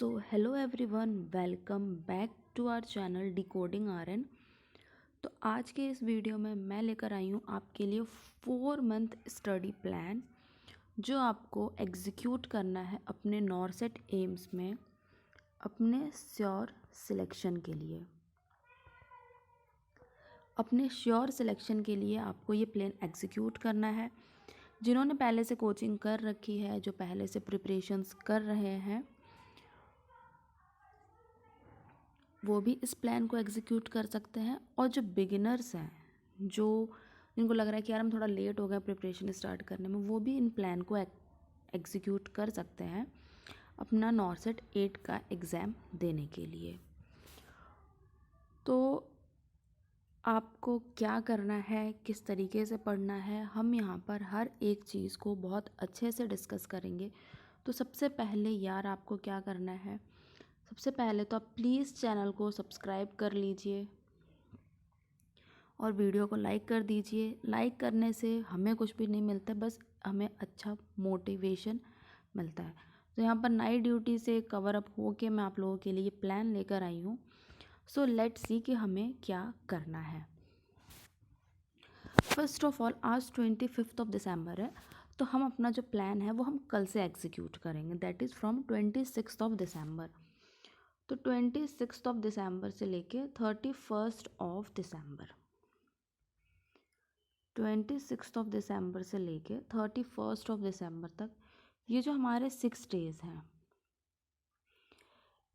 So hello everyone, welcome back to our channel decoding RN. तो आज के इस वीडियो में मैं लेकर आई हूँ आपके लिए 4 मंथ स्टडी प्लान जो आपको एग्जीक्यूट करना है अपने नॉरसेट एम्स में अपने श्योर सिलेक्शन के लिए। अपने श्योर सिलेक्शन के लिए आपको ये प्लान एग्जीक्यूट करना है। जिन्होंने पहले से कोचिंग कर रखी है, जो पहले से प्रिपरेशंस कर रहे हैं, वो भी इस प्लान को एग्जीक्यूट कर सकते हैं। और जो बिगिनर्स हैं, जो जिनको लग रहा है कि यार हम थोड़ा लेट हो गए प्रिपरेशन स्टार्ट करने में, वो भी इन प्लान को एग्जीक्यूट कर सकते हैं अपना नॉरसेट 8 का एग्ज़ाम देने के लिए। तो आपको क्या करना है, किस तरीके से पढ़ना है, हम यहाँ पर हर एक चीज़ को बहुत अच्छे से डिस्कस करेंगे। तो सबसे पहले यार आपको क्या करना है, सबसे पहले तो आप प्लीज़ चैनल को सब्सक्राइब कर लीजिए और वीडियो को लाइक कर दीजिए। लाइक करने से हमें कुछ भी नहीं मिलता, बस हमें अच्छा मोटिवेशन मिलता है। तो यहाँ पर नाइट ड्यूटी से कवर अप हो के मैं आप लोगों के लिए प्लान लेकर आई हूँ। सो लेट्स सी कि हमें क्या करना है। फर्स्ट ऑफ ऑल, आज 25 दिसंबर है, तो हम अपना जो प्लान है वो हम कल से एग्जीक्यूट करेंगे, दैट इज़ फ्रॉम 26 दिसंबर। तो 26 दिसंबर से लेके 31 दिसंबर, 26 दिसंबर से लेके 31 दिसंबर तक ये जो हमारे 6 डेज़ हैं,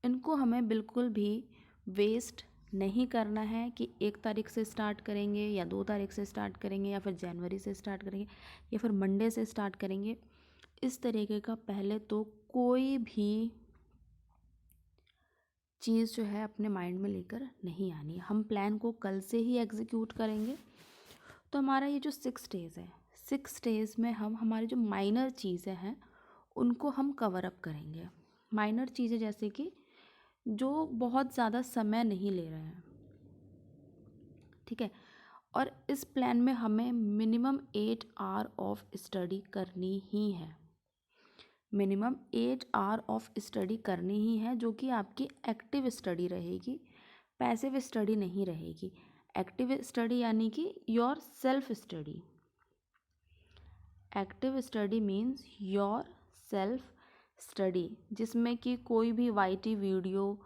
इनको हमें बिल्कुल भी वेस्ट नहीं करना है कि 1 तारीख से स्टार्ट करेंगे या 2 तारीख से स्टार्ट करेंगे या फिर जनवरी से स्टार्ट करेंगे या फिर मंडे से स्टार्ट करेंगे। इस तरीके का पहले तो कोई भी चीज़ जो है अपने माइंड में लेकर नहीं आनी। हम प्लान को कल से ही एग्जीक्यूट करेंगे। तो हमारा ये जो 6 डेज़ है, 6 डेज़ में हम हमारी जो माइनर चीज़ें हैं उनको हम कवर अप करेंगे। माइनर चीज़ें जैसे कि जो बहुत ज़्यादा समय नहीं ले रहे हैं, ठीक है। और इस प्लान में हमें मिनिमम 8 आवर ऑफ स्टडी करनी ही है। मिनिमम 8 आवर ऑफ स्टडी करनी ही है, जो कि आपकी एक्टिव स्टडी रहेगी, पैसिव स्टडी नहीं रहेगी। एक्टिव स्टडी यानी कि your self study. Active study means your self study, जिसमें कि कोई भी वाईटी वीडियो,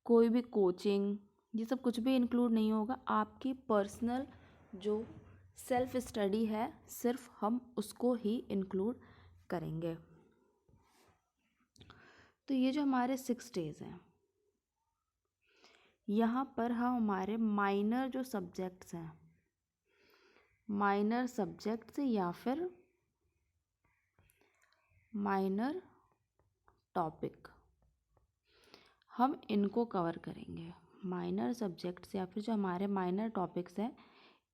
कोई भी कोचिंग, ये सब कुछ भी इंक्लूड नहीं होगा। आपकी पर्सनल जो सेल्फ स्टडी है, सिर्फ हम उसको ही इंक्लूड करेंगे। तो ये जो हमारे 6 डेज़ हैं, यहाँ पर हम हमारे माइनर जो सब्जेक्ट्स हैं, माइनर सब्जेक्ट्स या फिर माइनर टॉपिक, हम इनको कवर करेंगे। माइनर सब्जेक्ट्स या फिर जो हमारे माइनर टॉपिक्स हैं,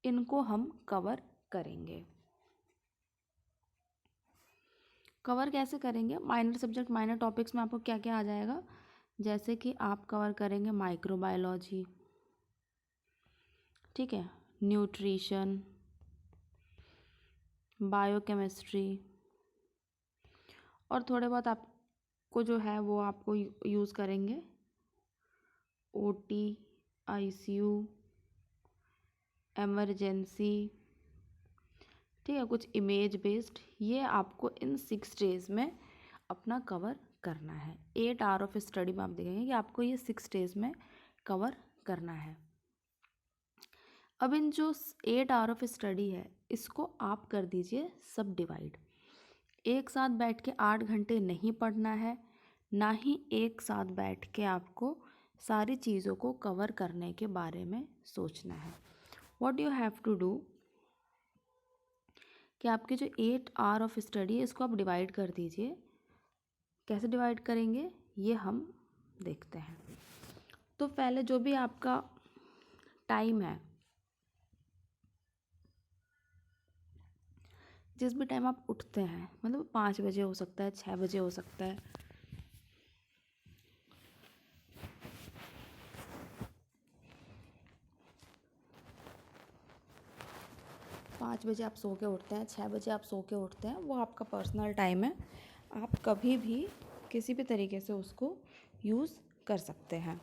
इनको हम कवर करेंगे। कवर कैसे करेंगे? माइनर सब्जेक्ट माइनर टॉपिक्स में आपको क्या क्या आ जाएगा, जैसे कि आप कवर करेंगे माइक्रोबायोलॉजी, ठीक है, न्यूट्रिशन, बायोकेमिस्ट्री, और थोड़े बहुत आपको जो है वो आपको यूज़ करेंगे ओटी, आईसीयू, एमरजेंसी, ठीक है, कुछ इमेज बेस्ड। ये आपको इन 6 डेज़ में अपना कवर करना है। 8 आवर ऑफ स्टडी में आप देखेंगे कि आपको ये 6 डेज़ में कवर करना है। अब इन जो 8 आवर ऑफ स्टडी है, इसको आप कर दीजिए सब डिवाइड। एक साथ बैठ के 8 घंटे नहीं पढ़ना है, ना ही एक साथ बैठ के आपको सारी चीज़ों को कवर करने के बारे में सोचना है। What you have to do कि आपके जो 8 आवर ऑफ स्टडी है, इसको आप डिवाइड कर दीजिए। कैसे डिवाइड करेंगे ये हम देखते हैं। तो पहले जो भी आपका टाइम है, जिस भी टाइम आप उठते हैं, मतलब 5 बजे हो सकता है, 6 बजे हो सकता है, पाँच बजे आप सो के उठते हैं, 6 बजे आप सो के उठते हैं, वो आपका पर्सनल टाइम है। आप कभी भी किसी भी तरीके से उसको यूज़ कर सकते हैं।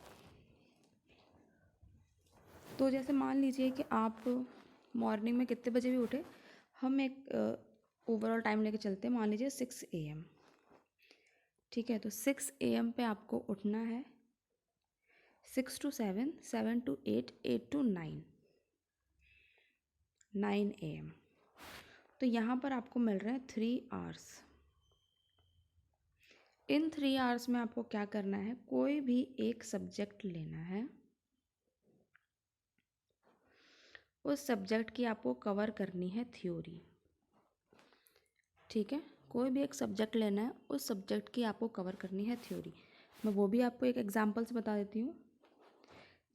तो जैसे मान लीजिए कि आप मॉर्निंग में कितने बजे भी उठे, हम एक ओवरऑल टाइम लेके चलते हैं, मान लीजिए 6 AM। ठीक है, तो 6 AM पे आपको उठना है। 6 to 7, 7 to 8, 8 to 9, 9 AM। तो यहाँ पर आपको मिल रहे हैं 3 आवर्स। इन 3 आवर्स में आपको क्या करना है, कोई भी एक सब्जेक्ट लेना है। उस सब्जेक्ट की आपको कवर करनी है थ्योरी। ठीक है, कोई भी एक सब्जेक्ट लेना है, उस सब्जेक्ट की आपको कवर करनी है थ्योरी। मैं वो भी आपको एक एग्जांपल से बता देती हूँ।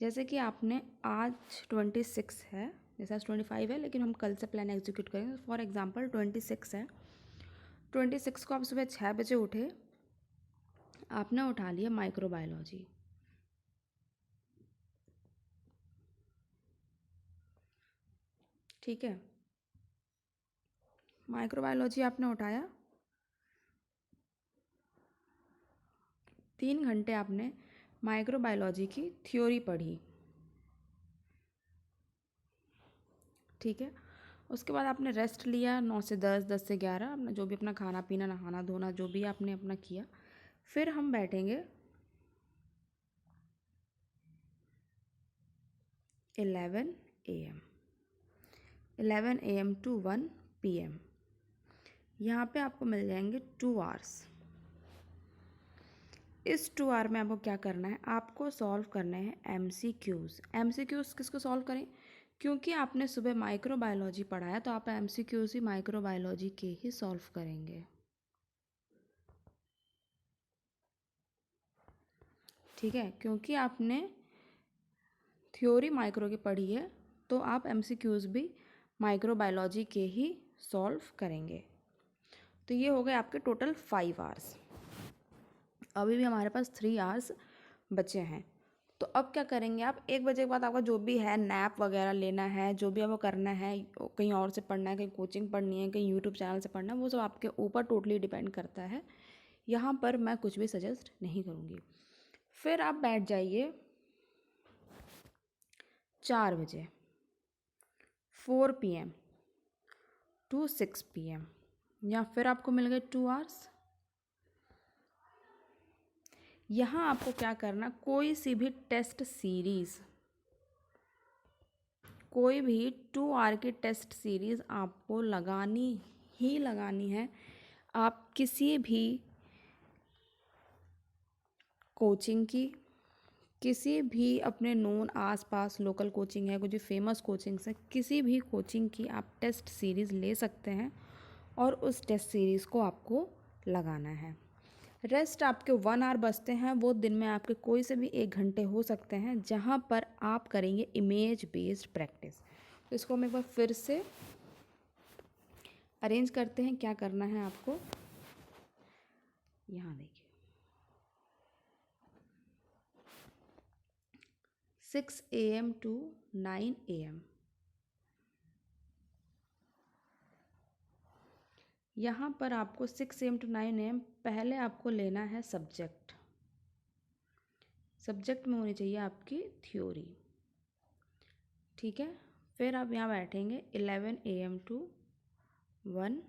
जैसे कि आपने आज 26 है, जैसे आज 25 है, लेकिन हम कल से प्लान एग्जीक्यूट करेंगे। फॉर एग्जांपल 26 है, 26 को आप सुबह 6 बजे उठे, आपने उठा लिया माइक्रोबायोलॉजी। ठीक है, माइक्रोबायोलॉजी आपने उठाया, 3 घंटे आपने माइक्रोबायोलॉजी की थ्योरी पढ़ी। ठीक है, उसके बाद आपने रेस्ट लिया 9 से 10, 10 से 11, अपना जो भी अपना खाना पीना, नहाना धोना जो भी आपने अपना किया। फिर हम बैठेंगे 11 AM, 11 AM to 1 PM। यहाँ पे आपको मिल जाएंगे 2 आवर्स। इस 2 आवर में आपको क्या करना है, आपको सॉल्व करने हैं MCQs। MCQs किसको सॉल्व करें, क्योंकि आपने सुबह माइक्रोबायोलॉजी पढ़ाया, तो आप MCQs ही माइक्रोबायोलॉजी के ही सॉल्व करेंगे। ठीक है, क्योंकि आपने थ्योरी माइक्रो की पढ़ी है, तो आप MCQs भी माइक्रोबायोलॉजी के ही सॉल्व करेंगे। तो ये हो गए आपके टोटल 5 आवर्स। अभी भी हमारे पास 3 आवर्स बचे हैं। तो अब क्या करेंगे आप, 1 बजे के बाद आपका जो भी है नैप वगैरह लेना है, जो भी आपको करना है, कहीं और से पढ़ना है, कहीं कोचिंग पढ़नी है, कहीं यूट्यूब चैनल से पढ़ना है, वो सब आपके ऊपर टोटली डिपेंड करता है। यहाँ पर मैं कुछ भी सजेस्ट नहीं करूँगी। फिर आप बैठ जाइए 4 बजे, 4 PM to 6 PM, या फिर आपको मिल गए 2 आवर्स। यहाँ आपको क्या करना, कोई सी भी टेस्ट सीरीज़, कोई भी 2 आवर की टेस्ट सीरीज़ आपको लगानी ही लगानी है। आप किसी भी कोचिंग की, किसी भी अपने नोन आसपास लोकल कोचिंग है, कुछ फेमस कोचिंग्स है, किसी भी कोचिंग की आप टेस्ट सीरीज़ ले सकते हैं और उस टेस्ट सीरीज़ को आपको लगाना है। रेस्ट आपके 1 आवर बचते हैं, वो दिन में आपके कोई से भी 1 घंटे हो सकते हैं, जहाँ पर आप करेंगे इमेज बेस्ड प्रैक्टिस। तो इसको हम एक बार फिर से अरेंज करते हैं। क्या करना है आपको, यहाँ देखिए 6 AM to 9 AM। यहाँ पर आपको 6 AM to 9 AM पहले आपको लेना है सब्जेक्ट। सब्जेक्ट में होनी चाहिए आपकी थ्योरी। ठीक है, फिर आप यहाँ बैठेंगे 11 AM to 1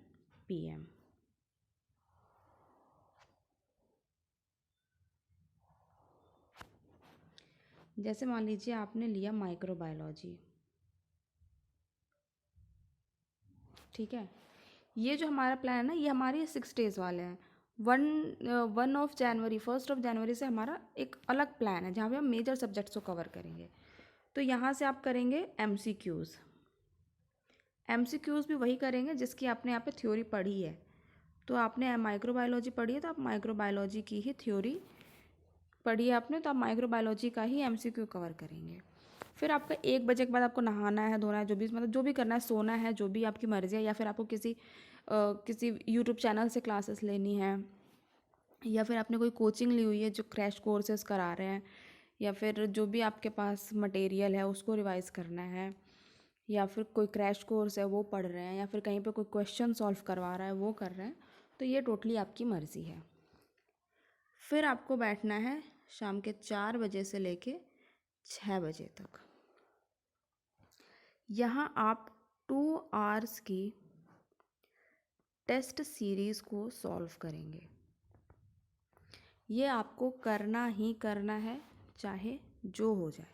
PM। जैसे मान लीजिए आपने लिया माइक्रोबायोलॉजी। ठीक है, ये जो हमारा प्लान है ना, ये हमारे 6 डेज़ वाले हैं। 1 जनवरी 1 जनवरी से हमारा एक अलग प्लान है, जहाँ पे हम मेजर सब्जेक्ट्स को कवर करेंगे। तो यहाँ से आप करेंगे MCQs। MCQs भी वही करेंगे जिसकी आपने यहाँ पे थ्योरी पढ़ी है। तो आपने माइक्रोबायोलॉजी पढ़ी है, तो आप माइक्रोबायोलॉजी की ही थ्योरी पढ़ी है आपने, तो आप माइक्रोबायोलॉजी का ही MCQ कवर करेंगे। फिर आपका 1 बजे के बाद आपको नहाना है, धोना है, जो भी मतलब जो भी करना है, सोना है, जो भी आपकी मर्ज़ी है, या फिर आपको किसी यूट्यूब चैनल से क्लासेस लेनी है, या फिर आपने कोई कोचिंग ली हुई है जो क्रैश कोर्सेज करा रहे हैं, या फिर जो भी आपके पास मटेरियल है उसको रिवाइज़ करना है, या फिर कोई क्रैश कोर्स है वो पढ़ रहे हैं, या फिर कहीं पे कोई क्वेश्चन सॉल्व करवा रहा है वो कर रहे हैं, तो ये टोटली आपकी मर्ज़ी है। फिर आपको बैठना है शाम के 4 बजे से लेके 6 बजे तक। यहाँ आप 2 आवर्स की टेस्ट सीरीज़ को सॉल्व करेंगे। ये आपको करना ही करना है, चाहे जो हो जाए।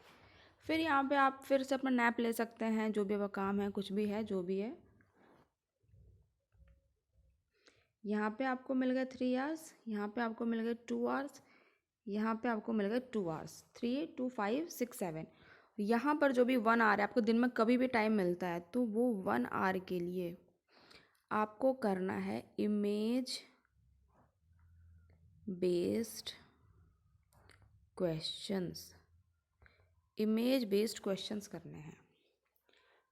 फिर यहाँ पे आप फिर से अपना नैप ले सकते हैं, जो भी वह काम है, कुछ भी है, जो भी है। यहाँ पे आपको मिल गए 3 आवर्स, यहाँ पे आपको मिल गए 2 आवर्स, यहाँ पे आपको मिल गए 2 आवर्स, 3, 2, 5, 6, 7। यहाँ पर जो भी 1 आवर है, आपको दिन में कभी भी टाइम मिलता है, तो वो 1 आवर के लिए आपको करना है image based questions. Image based questions करने हैं,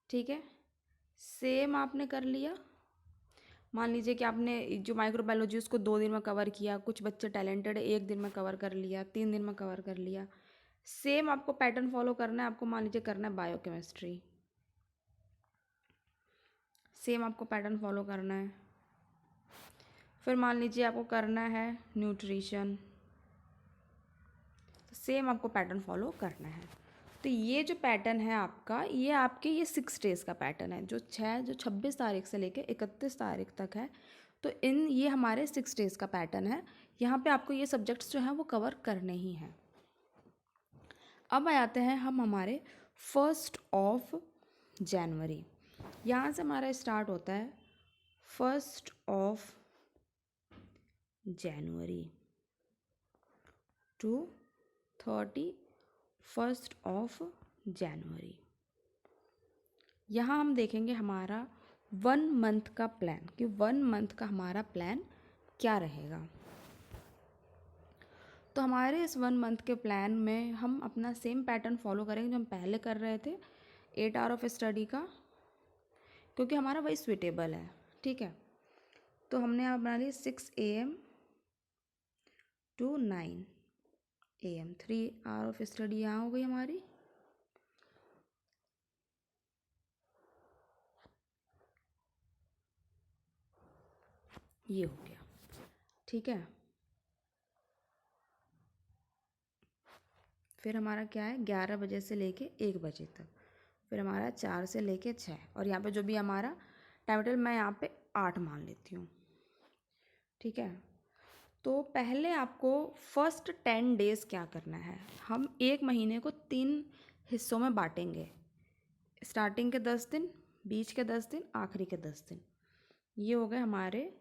ठीक है। सेम आपने कर लिया। मान लीजिए कि आपने जो माइक्रोबायोलॉजी उसको 2 दिन में कवर किया, कुछ बच्चे टैलेंटेड है 1 दिन में कवर कर लिया, 3 दिन में कवर कर लिया। सेम आपको पैटर्न फॉलो करना है। आपको मान लीजिए करना है बायोकेमिस्ट्री, सेम आपको पैटर्न फॉलो करना है। फिर मान लीजिए आपको करना है न्यूट्रिशन, तो सेम आपको पैटर्न फॉलो करना है। तो ये जो पैटर्न है आपका, ये आपके ये 6 डेज़ का पैटर्न है, जो 26 तारीख से लेके 31 तारीख तक है। तो ये हमारे 6 डेज़ का पैटर्न है। यहाँ पे आपको ये सब्जेक्ट्स जो हैं वो कवर करने ही हैं। अब आते हैं हम हमारे 1 जनवरी। यहाँ से हमारा स्टार्ट होता है 1 जनवरी टू 31 जनवरी। यहाँ हम देखेंगे हमारा 1 मंथ का प्लान, कि 1 मंथ का हमारा प्लान क्या रहेगा। तो हमारे इस 1 मंथ के प्लान में हम अपना सेम पैटर्न फॉलो करेंगे जो हम पहले कर रहे थे, 8 आवर ऑफ स्टडी का, क्योंकि हमारा वही स्विटेबल है, ठीक है। तो हमने यहाँ बना ली 6 AM to 9 AM, 3 hour of study यहाँ हो गई हमारी। ये हो गया, ठीक है। फिर हमारा क्या है, 11 बजे से लेके 1 बजे तक। फिर हमारा 4 से लेके 6, और यहाँ पे जो भी हमारा टाइम टेबल, मैं यहाँ पे 8 मान लेती हूँ, ठीक है। तो पहले आपको फर्स्ट 10 डेज़ क्या करना है, हम 1 महीने को 3 हिस्सों में बांटेंगे। स्टार्टिंग के 10 दिन, बीच के 10 दिन, आखिरी के 10 दिन। ये हो गए हमारे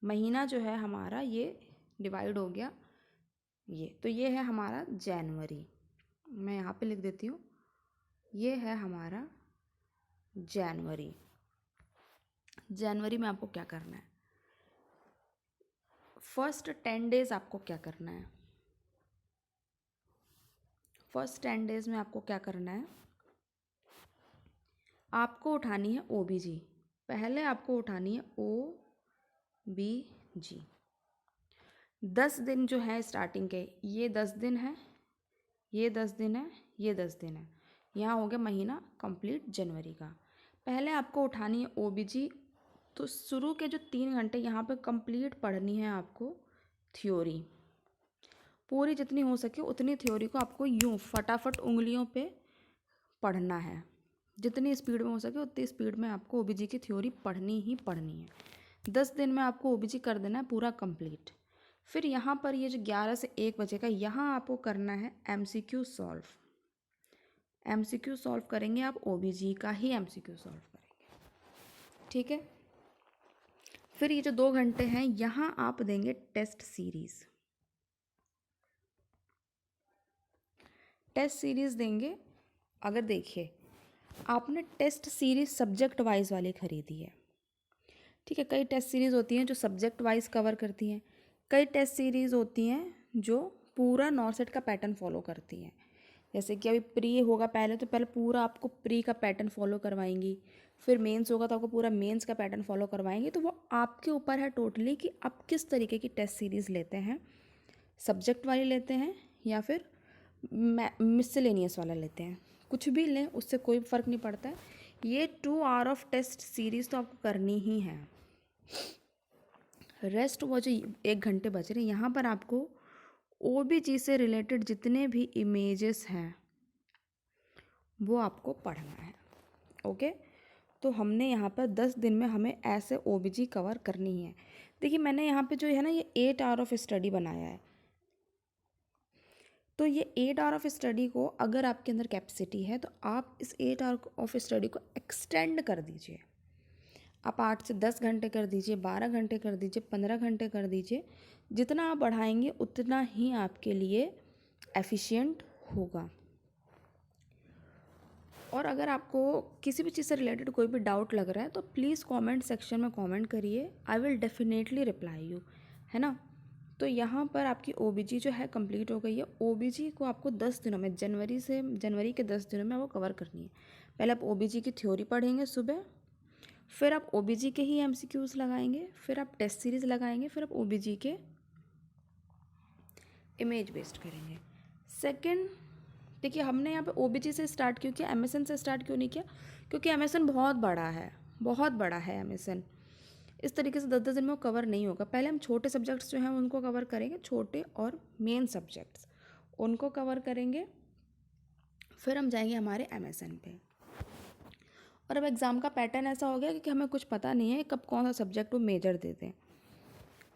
महीना जो है हमारा, ये डिवाइड हो गया ये। तो ये है हमारा जनवरी, मैं यहाँ पे लिख देती हूँ, ये है हमारा जनवरी। जनवरी में आपको क्या करना है, फर्स्ट 10 डेज़ आपको क्या करना है। फर्स्ट 10 डेज़ में आपको क्या करना है, आपको उठानी है OBG। पहले आपको उठानी है OBG। 10 दिन जो है स्टार्टिंग के, ये 10 दिन है, ये 10 दिन है, ये 10 दिन है। यहाँ हो गया महीना कंप्लीट जनवरी का। पहले आपको उठानी है OBG। तो शुरू के जो 3 घंटे यहाँ पे कंप्लीट पढ़नी है आपको थ्योरी, पूरी जितनी हो सके उतनी थ्योरी को आपको यूँ फटाफट उंगलियों पे पढ़ना है। जितनी स्पीड में हो सके उतनी स्पीड में आपको OBG की थ्योरी पढ़नी ही पढ़नी है। 10 दिन में आपको OBG कर देना है पूरा कंप्लीट। फिर यहाँ पर ये जो 11 से 1 बजे का, यहाँ आपको करना है MCQ सॉल्व। MCQ सॉल्व करेंगे आप, OBG का ही MCQ सॉल्व करेंगे, ठीक है। फिर ये जो 2 घंटे हैं, यहाँ आप देंगे टेस्ट सीरीज़। टेस्ट सीरीज़ देंगे। अगर देखिए, आपने टेस्ट सीरीज़ सब्जेक्ट वाइज वाली खरीदी है, ठीक है। कई टेस्ट सीरीज़ होती हैं जो सब्जेक्ट वाइज कवर करती हैं, कई टेस्ट सीरीज़ होती हैं जो पूरा नॉर्सेट का पैटर्न फॉलो करती हैं। जैसे कि अभी प्री होगा पहले, तो पहले पूरा आपको प्री का पैटर्न फॉलो करवाएंगी। फिर मेंस होगा तो आपको पूरा मेंस का पैटर्न फॉलो करवाएंगे। तो वो आपके ऊपर है टोटली कि आप किस तरीके की टेस्ट सीरीज़ लेते हैं, सब्जेक्ट वाली लेते हैं या फिर मिसलेनियस वाला लेते हैं। कुछ भी लें, उससे कोई फ़र्क नहीं पड़ता है। ये 2 आवर ऑफ टेस्ट सीरीज़ तो आपको करनी ही है। रेस्ट वो जो 1 घंटे बच रहे हैं, यहाँ पर आपको ओबीजी से रिलेटेड जितने भी इमेजेस हैं वो आपको पढ़ना है। ओके, तो हमने यहाँ पर 10 दिन में हमें ऐसे ओबीजी कवर करनी है। देखिए मैंने यहाँ पे जो है ना ये 8 आवर ऑफ स्टडी बनाया है। तो ये 8 आवर ऑफ स्टडी को अगर आपके अंदर कैपेसिटी है तो आप इस 8 आवर ऑफ स्टडी को एक्सटेंड कर दीजिए। आप 8 से 10 घंटे कर दीजिए, 12 घंटे कर दीजिए, 15 घंटे कर दीजिए। जितना आप बढ़ाएंगे उतना ही आपके लिए एफिशिएंट होगा। और अगर आपको किसी भी चीज़ से रिलेटेड कोई भी डाउट लग रहा है तो प्लीज़ कमेंट सेक्शन में कमेंट करिए, I will definitely reply you, है ना। तो यहाँ पर आपकी ओबीजी जो है कंप्लीट हो गई है। ओबीजी को आपको 10 दिनों में, जनवरी के 10 दिनों में वो कवर करनी है। पहले आप ओबीजी की थ्योरी पढ़ेंगे सुबह, फिर आप ओबीजी के ही एमसीक्यूज़ लगाएंगे, फिर आप टेस्ट सीरीज़ लगाएंगे, फिर आप ओबीजी के इमेज बेस्ड करेंगे। सेकंड, देखिए हमने यहाँ पे ओबीजी से स्टार्ट क्यों किया, एमएसएन से स्टार्ट क्यों नहीं किया, क्योंकि एमएसएन बहुत बड़ा है, बहुत बड़ा है एमएसएन। इस तरीके से 10-10 दिन में वो कवर नहीं होगा। पहले हम छोटे सब्जेक्ट्स जो हैं उनको कवर करेंगे, छोटे और मेन सब्जेक्ट्स उनको कवर करेंगे, फिर हम जाएंगे हमारे एमएसएन पे। और अब एग्ज़ाम का पैटर्न ऐसा हो गया कि हमें कुछ पता नहीं है कब कौन सा सब्जेक्ट वो मेजर देते हैं।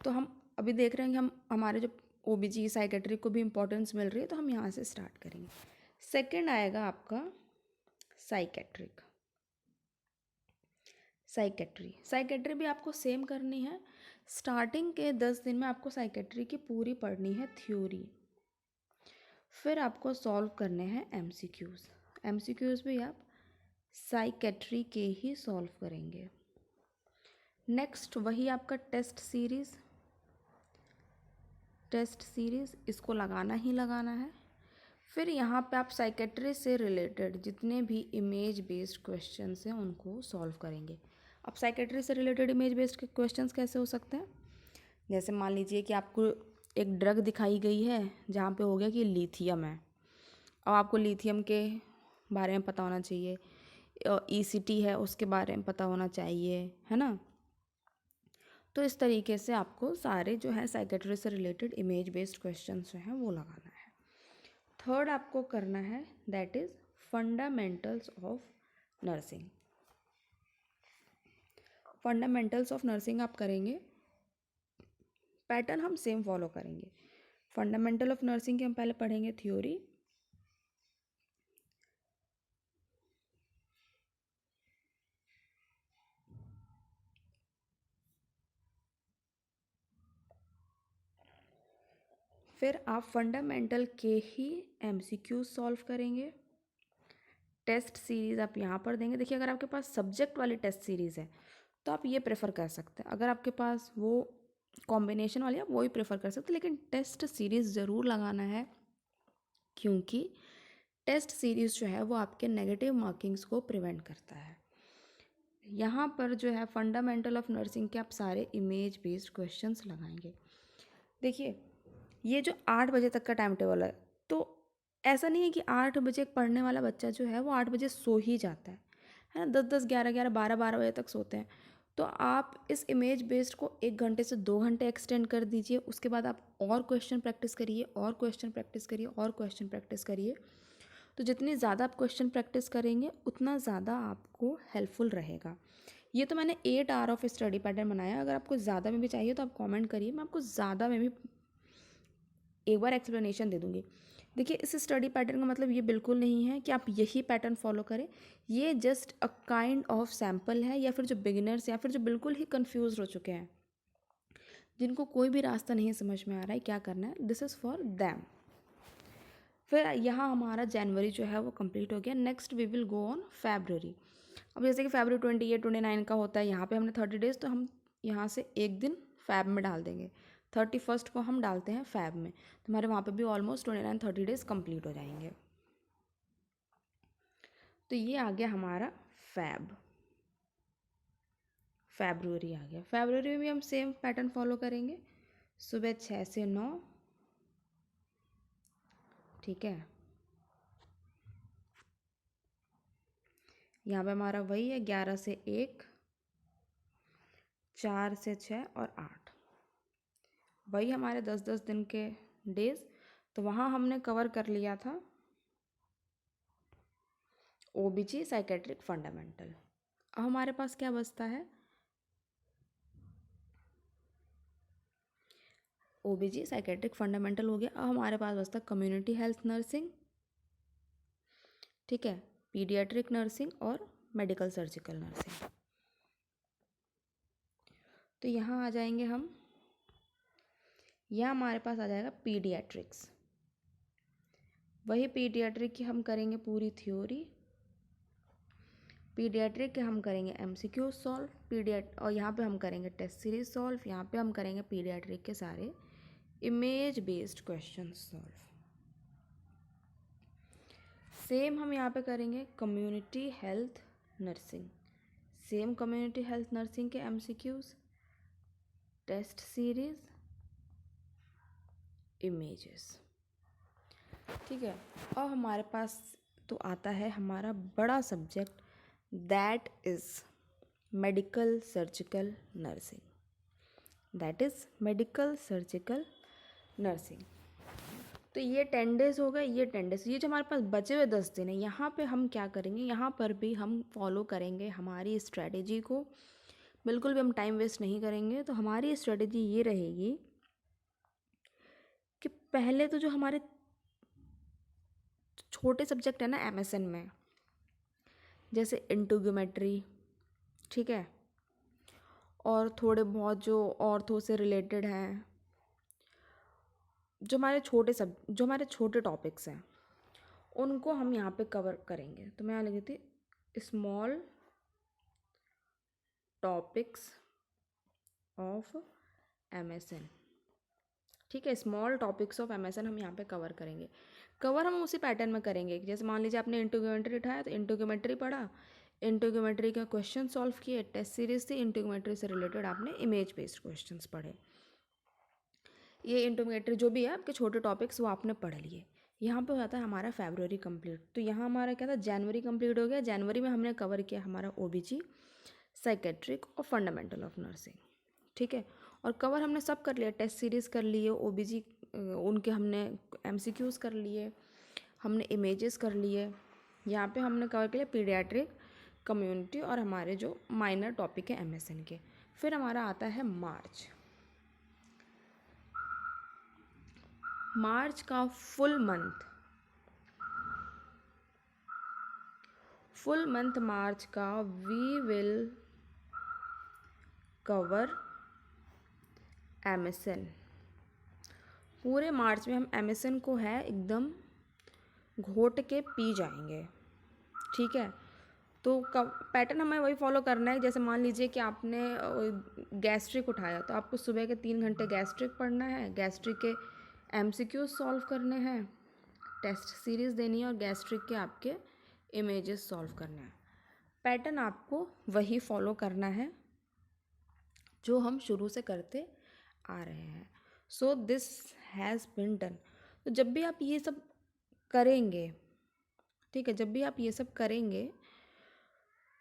तो हम अभी देख रहे हैं कि हम हमारे जो ओबीजी साइकेट्रिक को भी इम्पोर्टेंस मिल रही है, तो हम यहाँ से स्टार्ट करेंगे। सेकंड आएगा आपका साइकेट्रिक। साइकेट्री भी आपको सेम करनी है। स्टार्टिंग के 10 दिन में आपको साइकेट्री की पूरी पढ़नी है थ्योरी, फिर आपको सॉल्व करने हैं एमसीक्यूज़ भी आप साइकेट्री के ही सॉल्व करेंगे। नेक्स्ट वही आपका टेस्ट सीरीज़ इसको लगाना ही लगाना है। फिर यहाँ पे आप साइकेट्री से रिलेटेड जितने भी इमेज बेस्ड क्वेश्चंस हैं उनको सॉल्व करेंगे। अब साइकेट्री से रिलेटेड इमेज बेस्ड क्वेश्चंस कैसे हो सकते हैं, जैसे मान लीजिए कि आपको एक ड्रग दिखाई गई है जहाँ पे हो गया कि लिथियम है, और आपको लिथियम के बारे में पता होना चाहिए, ईसीटी है उसके बारे में पता होना चाहिए, है ना। तो इस तरीके से आपको सारे जो है साइकेट्री से रिलेटेड इमेज बेस्ड क्वेश्चंस जो हैं वो लगाना है। थर्ड आपको करना है that is fundamentals of nursing. Fundamentals of nursing आप करेंगे, पैटर्न हम सेम फॉलो करेंगे। फंडामेंटल ऑफ नर्सिंग के हम पहले पढ़ेंगे थ्योरी, फिर आप फंडामेंटल के ही एमसीक्यू सॉल्व करेंगे। टेस्ट सीरीज़ आप यहाँ पर देंगे। देखिए अगर आपके पास सब्जेक्ट वाली टेस्ट सीरीज़ है तो आप ये प्रेफर कर सकते हैं, अगर आपके पास वो कॉम्बिनेशन वाली आप वही प्रेफर कर सकते हैं, लेकिन टेस्ट सीरीज़ ज़रूर लगाना है, क्योंकि टेस्ट सीरीज़ जो है वो आपके नेगेटिव मार्किंग्स को प्रिवेंट करता है। यहाँ पर जो है फंडामेंटल ऑफ नर्सिंग के आप सारे इमेज बेस्ड क्वेश्चंस लगाएंगे। देखिए ये जो 8 बजे तक का टाइम टेबल है, तो ऐसा नहीं है कि 8 बजे पढ़ने वाला बच्चा जो है वो 8 बजे सो ही जाता है ना, 10-10, 11-11, 12-12 बजे तक सोते हैं। तो आप इस इमेज बेस्ड को 1 घंटे से 2 घंटे एक्सटेंड कर दीजिए। उसके बाद आप और क्वेश्चन प्रैक्टिस करिए, और क्वेश्चन प्रैक्टिस करिए, और क्वेश्चन प्रैक्टिस करिए। तो जितनी ज़्यादा आप क्वेश्चन प्रैक्टिस करेंगे उतना ज़्यादा आपको हेल्पफुल रहेगा। ये तो मैंने 8 आवर ऑफ स्टडी पैटर्न बनाया, अगर आपको ज़्यादा में भी चाहिए तो आप कमेंट करिए, मैं आपको ज़्यादा में भी एक बार एक्सप्लेनेशन दे दूँगी। देखिए इस स्टडी पैटर्न का मतलब ये बिल्कुल नहीं है कि आप यही पैटर्न फॉलो करें, ये just a kind of sample है, या फिर जो बिगिनर्स या फिर जो बिल्कुल ही कन्फ्यूज हो चुके हैं, जिनको कोई भी रास्ता नहीं समझ में आ रहा है क्या करना है, दिस इज़ फॉर दैम। फिर यहाँ हमारा जनवरी जो है वो कंप्लीट हो गया। Next we will go on February. अब जैसे कि फेब्रुअरी 28, 29 का होता है, यहाँ पे हमने 30 डेज़, तो हम यहाँ से एक दिन फैब में डाल देंगे। 31 को हम डालते हैं फैब में, तो हमारे वहाँ पे भी ऑलमोस्ट 29-30 डेज़ कंप्लीट हो जाएंगे। तो ये आ गया हमारा फेब्रुअरी आ गया। फेब्रुअरी में भी हम सेम पैटर्न फॉलो करेंगे, सुबह 6 से 9, ठीक है। यहाँ पे हमारा वही है 11 से 1, 4 से 6 और 8, वही हमारे 10-10 दिन के डेज़। तो वहाँ हमने कवर कर लिया था ओबीजी साइकेट्रिक फंडामेंटल। अब हमारे पास क्या बचता है, ओबीजी साइकेट्रिक फंडामेंटल हो गया। अब हमारे पास बचता है कम्युनिटी हेल्थ नर्सिंग, ठीक है, पीडियाट्रिक नर्सिंग और मेडिकल सर्जिकल नर्सिंग। तो यहाँ आ जाएंगे हम, यहाँ हमारे पास आ जाएगा पीडियाट्रिक्स। वही पीडियाट्रिक की हम करेंगे पूरी थ्योरी, पीडियाट्रिक के हम करेंगे एमसीक्यू सॉल्व, और यहाँ पे हम करेंगे टेस्ट सीरीज सॉल्व। यहाँ पे हम करेंगे पीडियाट्रिक के सारे image based question solve. Same हम यहाँ पे करेंगे community health nursing, same community health nursing के एमसीक्यूज, टेस्ट सीरीज, इमेजेस, ठीक है। अब हमारे पास तो आता है हमारा बड़ा subject, that is medical surgical nursing, that is medical surgical nursing. तो ये 10 डेज़ हो गए, ये 10 डेज़, ये जो हमारे पास बचे हुए 10 दिन है, यहाँ पे हम क्या करेंगे, यहाँ पर भी हम फॉलो करेंगे हमारी स्ट्रेटेजी को, बिल्कुल भी हम टाइम वेस्ट नहीं करेंगे। तो हमारी स्ट्रेटेजी ये रहेगी कि पहले तो जो हमारे छोटे सब्जेक्ट है ना एमएसएन में, जैसे इंट्रोग्योमेट्री, ठीक है, और थोड़े बहुत जो ऑर्थो से रिलेटेड हैं, जो हमारे छोटे टॉपिक्स हैं, उनको हम यहाँ पे कवर करेंगे। तो मैं यहाँ लिखी थी स्मॉल टॉपिक्स ऑफ एमएसएन, ठीक है, स्मॉल टॉपिक्स ऑफ एमएसएन हम यहाँ पे कवर करेंगे। कवर हम उसी पैटर्न में करेंगे, जैसे मान लीजिए आपने इंट्रोग्योमेट्री उठाया तो इंट्रोग्योमेट्री पढ़ा, इंट्रोग्योमेट्री का क्वेश्चन सॉल्व किए, टेस्ट सीरीज थी, इंट्रोग्योमेट्री से रिलेटेड आपने इमेज बेस्ड क्वेश्चंस पढ़े। ये इंट्रोग्योमेट्री जो भी है आपके छोटे टॉपिक्स वो आपने पढ़ लिए। यहाँ पे हो जाता है हमारा फरवरी कंप्लीट। तो यहाँ हमारा क्या था, जनवरी कंप्लीट हो गया। जनवरी में हमने कवर किया हमारा ओबीजी साइकेट्रिक और फंडामेंटल ऑफ नर्सिंग, ठीक है, और कवर हमने सब कर लिया, टेस्ट सीरीज़ कर लिए, ओबीजी उनके हमने एमसीक्यूज़ कर लिए, हमने इमेजेस कर लिए। यहाँ पे हमने कवर किया पीडियाट्रिक, कम्युनिटी और हमारे जो माइनर टॉपिक है एमएसएन के। फिर हमारा आता है मार्च। मार्च का फुल मंथ मार्च का वी विल कवर एमएसएन। पूरे मार्च में हम एमएसएन को है एकदम घोट के पी जाएंगे, ठीक है। तो पैटर्न हमें वही फॉलो करना है। जैसे मान लीजिए कि आपने गैस्ट्रिक उठाया तो आपको सुबह के 3 घंटे गैस्ट्रिक पढ़ना है, गैस्ट्रिक के एमसीक्यूज सॉल्व करने हैं, टेस्ट सीरीज़ देनी है और गैस्ट्रिक के आपके इमेजेस सॉल्व करने हैं। पैटर्न आपको वही फॉलो करना है जो हम शुरू से करते आ रहे हैं। So this has been done. तो जब भी आप ये सब करेंगे, ठीक है, जब भी आप ये सब करेंगे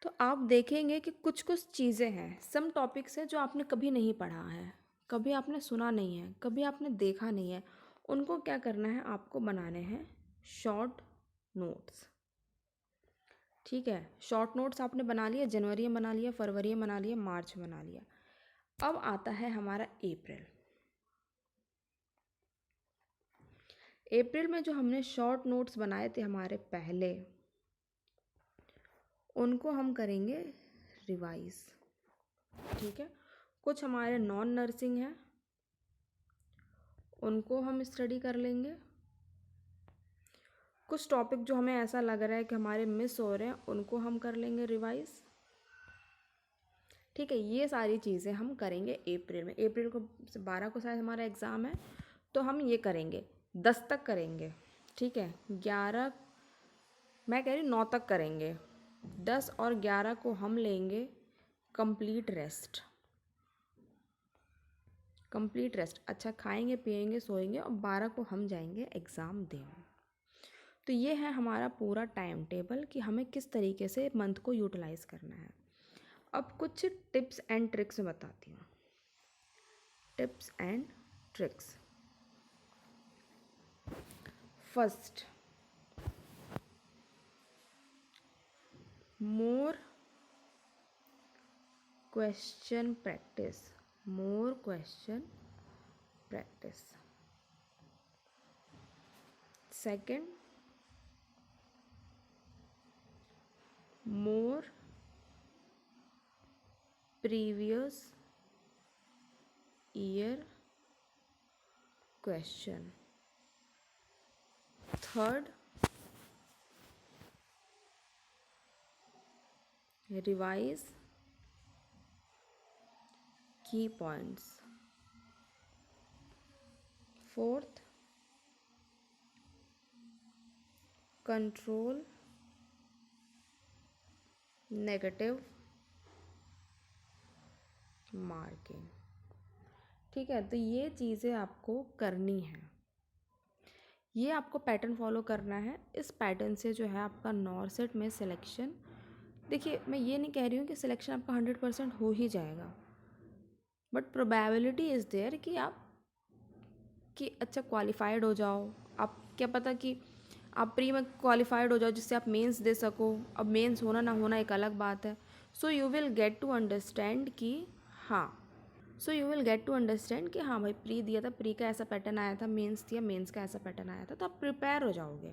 तो आप देखेंगे कि कुछ कुछ चीज़ें हैं, सम टॉपिक्स हैं जो आपने कभी नहीं पढ़ा है, कभी आपने सुना नहीं है, कभी आपने देखा नहीं है। उनको क्या करना है, आपको बनाने हैं शॉर्ट नोट्स, ठीक है। शॉर्ट नोट्स आपने बना लिया, जनवरी में बना लिया, फरवरी में बना लिया, मार्च में बना लिया। अब आता है हमारा अप्रैल। अप्रैल में जो हमने शॉर्ट नोट्स बनाए थे हमारे पहले, उनको हम करेंगे रिवाइज, ठीक है। कुछ हमारे नॉन नर्सिंग हैं उनको हम स्टडी कर लेंगे। कुछ टॉपिक जो हमें ऐसा लग रहा है कि हमारे मिस हो रहे हैं उनको हम कर लेंगे रिवाइज, ठीक है। ये सारी चीज़ें हम करेंगे अप्रैल में। अप्रैल को 12 को शायद हमारा एग्ज़ाम है, तो हम ये करेंगे 10 तक करेंगे, ठीक है। 11, मैं कह रही हूँ 9 तक करेंगे। 10 और 11 को हम लेंगे कंप्लीट रेस्ट, कंप्लीट रेस्ट, अच्छा खाएंगे पिएंगे सोएंगे, और 12 को हम जाएंगे एग्ज़ाम देने। तो ये है हमारा पूरा टाइम टेबल कि हमें किस तरीके से मंथ को यूटिलाइज़ करना है। अब कुछ टिप्स एंड ट्रिक्स मैं बताती हूँ। Tips and tricks, first, more question practice, more question practice. Second, more previous year question. Third, revise key points. Fourth, control negative marking. ठीक है, तो ये चीज़ें आपको करनी है, ये आपको पैटर्न फॉलो करना है। इस पैटर्न से जो है आपका नॉर्सेट में सिलेक्शन, देखिए मैं ये नहीं कह रही हूँ कि सिलेक्शन आपका 100% हो ही जाएगा, बट प्रोबेबिलिटी इज़ देयर कि आप कि अच्छा क्वालिफाइड हो जाओ। आप क्या पता कि आप प्री में क्वालिफाइड हो जाओ जिससे आप मेंस दे सको। अब मेंस होना ना होना एक अलग बात है। So you will get to understand कि हाँ भाई प्री दिया था, प्री का ऐसा पैटर्न आया था, मेंस दिया, मेंस का ऐसा पैटर्न आया था, तो आप प्रिपेयर हो जाओगे।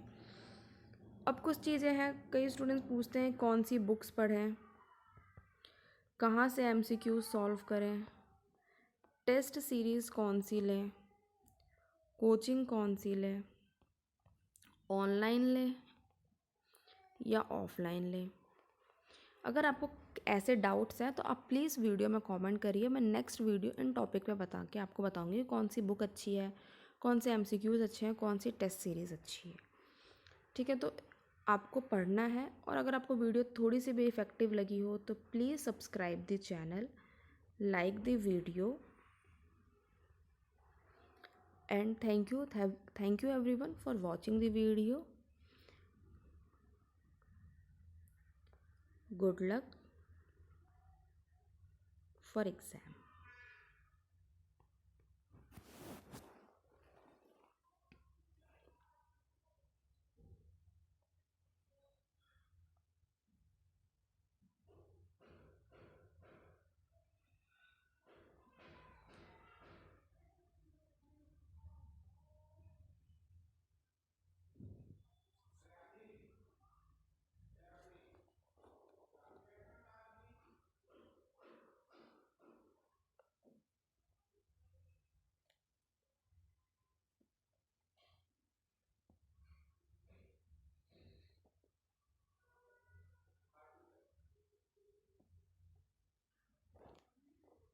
अब कुछ चीज़ें हैं, कई स्टूडेंट्स पूछते हैं कौन सी बुक्स पढ़ें, कहाँ से एमसीक्यू सॉल्व करें, टेस्ट सीरीज़ कौन सी लें, कोचिंग कौन सी लें, ऑनलाइन लें या ऑफलाइन लें। अगर आपको ऐसे डाउट्स हैं तो आप प्लीज़ वीडियो में कमेंट करिए, मैं नेक्स्ट वीडियो इन टॉपिक पे बता के आपको बताऊंगी कौन सी बुक अच्छी है, कौन से एमसीक्यूज़ अच्छे हैं, कौन सी टेस्ट सीरीज़ अच्छी है। ठीक है, तो आपको पढ़ना है, और अगर आपको वीडियो थोड़ी सी भी इफ़ेक्टिव लगी हो तो please subscribe the channel, like the video, and thank you everyone for watching the video. Good luck for exam.